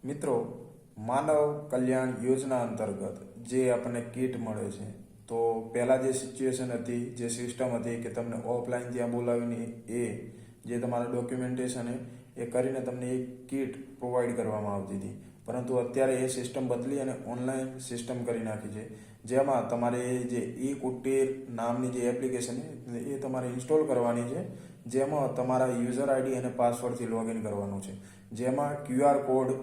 મિત્રો, માનવ કલ્યાણ યોજના અંતર્ગત જે આપણને કીટ મળે છે, તો પહેલાં જે સિચ્યુએશન હતી, જે સિસ્ટમ હતી કે તમને ઓફલાઈન ત્યાં બોલાવીને જે તમારા ડોક્યુમેન્ટેશન એ કરીને તમને એક કીટ પ્રોવાઈડ કરવામાં આવતી હતી. પરંતુ અત્યારે એ સિસ્ટમ બદલી અને ઓનલાઈન સિસ્ટમ કરી નાખી છે, જેમાં તમારે જે કુટીર નામની જે એપ્લિકેશન એ તમારે ઇન્સ્ટોલ કરવાની છે, જેમાં તમારા યુઝર આઈડી અને પાસવર્ડથી લોગિન કરવાનું છે, જેમાં QR કોડ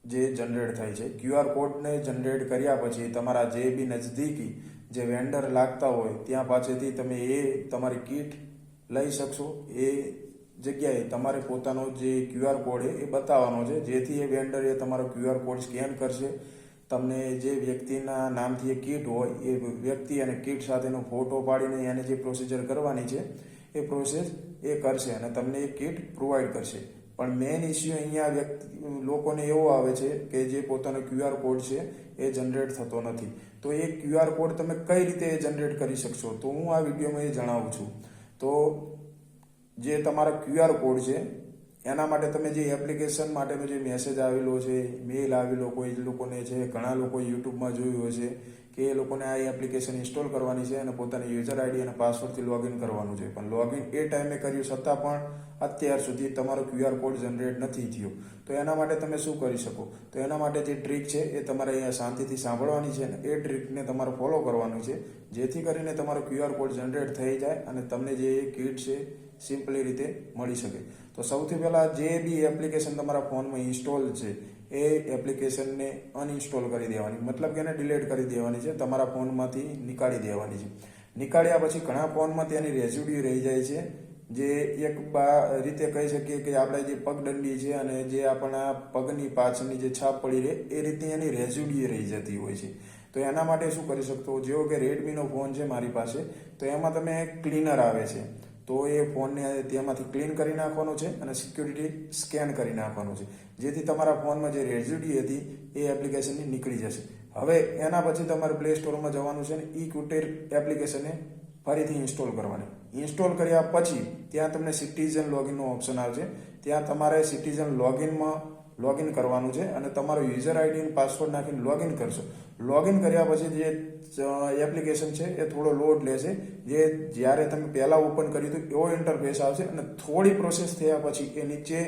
જે જનરેટ થાય છે. QR કોડને જનરેટ કર્યા પછી તમારા જે બી નજદીકી જે વેન્ડર લાગતા હોય ત્યાં પાસેથી તમે તમારી કીટ લઈ શકશો. એ જગ્યાએ તમારે પોતાનો જે QR કોડ એ બતાવવાનો છે, જેથી એ વેન્ડર એ તમારો QR કોડ સ્કેન કરશે. તમને જે વ્યક્તિના નામથી એ કીટ હોય એ વ્યક્તિ અને કીટ સાથેનો ફોટો પાડીને એને જે પ્રોસિજર કરવાની છે એ પ્રોસેસ એ કરશે અને તમને એ કીટ પ્રોવાઈડ કરશે. પણ મેઇન ઇસ્યુ અહીંયા લોકોને એવો આવે છે કે જે પોતાનો QR કોડ છે એ જનરેટ થતો નથી. તો એ QR કોડ તમે કઈ રીતે જનરેટ કરી શકશો, તો હું આ વિડીયોમાં એ જણાવું છું. તો જે તમારા QR કોડ છે એના માટે તમે જે એપ્લિકેશન માટેનો જે મેસેજ આવેલો છે, મેલ આવેલો કોઈ લોકોને છે, ઘણા લોકો યુટ્યુબમાં જોયું હશે કે એ લોકોને આ એપ્લિકેશન ઇન્સ્ટોલ કરવાની છે અને પોતાની યુઝર આઈડી અને પાસવર્ડથી લોગિન કરવાનું છે. પણ લોગિન એ ટાઈમે કર્યું છતાં પણ અત્યાર સુધી તમારો QR કોડ જનરેટ નથી થયો. તો એના માટે તમે શું કરી શકો? તો એના માટે જે ટ્રીક છે એ તમારે અહીંયા શાંતિથી સાંભળવાની છે અને એ ટ્રીકને તમારે ફોલો કરવાની છે, જેથી કરીને તમારો QR કોડ જનરેટ થઈ જાય અને તમને જે કીટ છે સિમ્પલી રીતે મળી શકે. તો સૌથી પહેલાં જે બી એપ્લિકેશન તમારા ફોનમાં ઇન્સ્ટોલ છે એ એપ્લિકેશનને અનઇન્સ્ટોલ કરી દેવાની, મતલબ કે એને ડિલીટ કરી દેવાની છે, તમારા ફોનમાંથી નીકાળી દેવાની છે. નીકાળ્યા પછી ઘણા ફોનમાં તેની રેઝિડ્યુ રહી જાય છે, જે એક રીતે કહી શકીએ કે આપણે જે પગદંડી છે અને જે આપણા પગની પાછળની જે છાપ પડી રહે એ રીતની એની રેઝિડ્યુ રહી જતી હોય છે. તો એના માટે શું કરી શકતો, જેવો કે રેડમીનો ફોન છે મારી પાસે, તો એમાં તમે ક્લીનર આવે છે, તો એ ફોનને તેમાંથી ક્લીન કરી નાખવાનો છે અને સિક્યુરિટી સ્કેન કરી નાખવાનું છે, જેથી તમારા ફોનમાં જે રેઝિડ્યુ હતી એ એપ્લિકેશનની નીકળી જશે. હવે એના પછી તમારે પ્લે સ્ટોરમાં જવાનું છે અને કુટીર એપ્લિકેશનને ફરીથી ઇન્સ્ટોલ કરવાની. ઇન્સ્ટોલ કર્યા પછી ત્યાં તમને સિટીઝન લોગિનનો ઓપ્શન આવશે, ત્યાં તમારે સિટીઝન લોગિન કરવાનું છે અને તમારો યુઝર આઈડી અને પાસવર્ડ નાખીને લોગિન કરશો. લોગિન કર્યા પછી જે એપ્લિકેશન છે એ થોડો લોડ લેશે, જે જ્યારે તમે પહેલાં ઓપન કર્યું હતું એવો ઇન્ટરફેસ આવશે અને થોડી પ્રોસેસ થયા પછી એ નીચે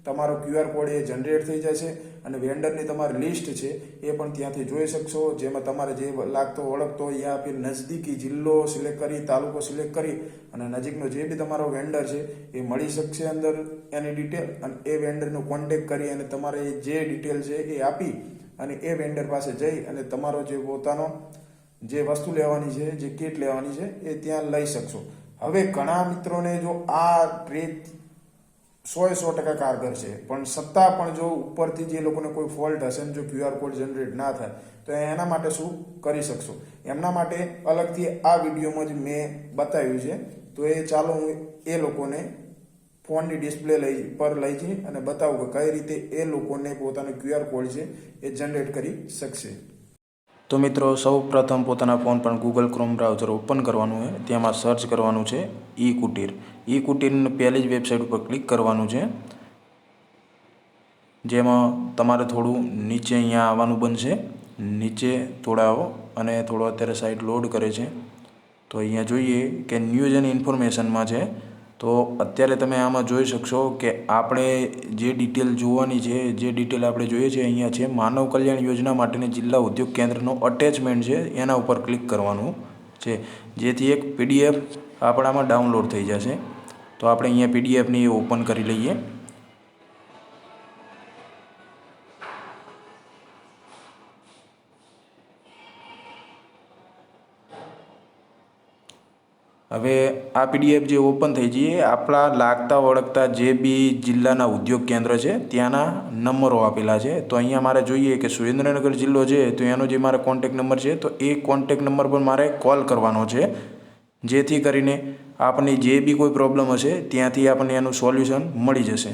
તમારો QR કોડ એ જનરેટ થઈ જશે અને વેન્ડરની તમારી લિસ્ટ છે એ પણ ત્યાંથી જોઈ શકશો, જેમાં તમારે જે લાગતો ઓળખતો યા ફિર નજદીકી જિલ્લો સિલેક્ટ કરી, તાલુકો સિલેક્ટ કરી અને નજીકનો જે બી તમારો વેન્ડર છે એ મળી શકશે અંદર એની ડિટેલ, અને એ વેન્ડરનો કોન્ટેક્ટ કરી અને તમારે જે ડિટેલ છે એ આપી અને એ વેન્ડર પાસે જઈ અને તમારો જે પોતાનો જે વસ્તુ લેવાની છે, જે કીટ લેવાની છે એ ત્યાં લઈ શકશો. હવે ઘણા મિત્રોને જો આ ટ્રીક 100% કારગર છે, પણ છતાં પણ જો ઉપરથી જે લોકોને કોઈ ફોલ્ટ હશે ને જો QR કોડ જનરેટ ના થાય તો એના માટે શું કરી શકશો? એમના માટે અલગથી આ વિડીયોમાં જ મેં બતાવ્યું છે. તો એ ચાલો હું એ લોકોને ફોનની ડિસ્પ્લે પર લઈ જઈ અને બતાવું કે કઈ રીતે એ લોકોને પોતાનો QR કોડ છે એ જનરેટ કરી શકશે. તો મિત્રો, સૌ પ્રથમ પોતાના ફોન પર ગૂગલ ક્રોમ બ્રાઉઝર ઓપન કરવાનું છે, તેમાં સર્ચ કરવાનું છે કુટીર. કુટીરની પહેલી જ વેબસાઇટ ઉપર ક્લિક કરવાનું છે, જેમાં તમારે થોડું નીચે અહીંયા આવવાનું બનશે. નીચે થોડા આવો અને થોડો અત્યારે સાઇટ લોડ કરે છે. તો અહીંયા જોઈએ કે ન્યૂઝ અને ઇન્ફોર્મેશનમાં છે. તો અત્યારે તમે આમાં જોઈ શકશો કે આપણે જે ડિટેલ જોવાની છે, જે ડિટેલ આપણે જોઈએ છે અહીંયા છે માનવ કલ્યાણ યોજના માટેની જિલ્લા ઉદ્યોગ કેન્દ્રનો અટેચમેન્ટ છે, એના ઉપર ક્લિક કરવાનું છે, જેથી એક PDF આપણામાં ડાઉનલોડ થઈ જશે. તો આપણે અહીંયા PDFની ઓપન કરી લઈએ. હવે આ PDF જે ઓપન થઈ જઈએ, આપણા લાગતા વળગતા જે બી જિલ્લાના ઉદ્યોગ કેન્દ્ર છે ત્યાંના નંબરો આપેલા છે. તો અહીંયા મારે જોઈએ કે સુરેન્દ્રનગર જિલ્લો છે, તો એનો જે મારે કોન્ટેક નંબર છે તો એ કોન્ટેક નંબર પર મારે કોલ કરવાનો છે, જેથી કરીને આપણને જે બી કોઈ પ્રોબ્લેમ હશે ત્યાંથી આપણને એનું સોલ્યુશન મળી જશે.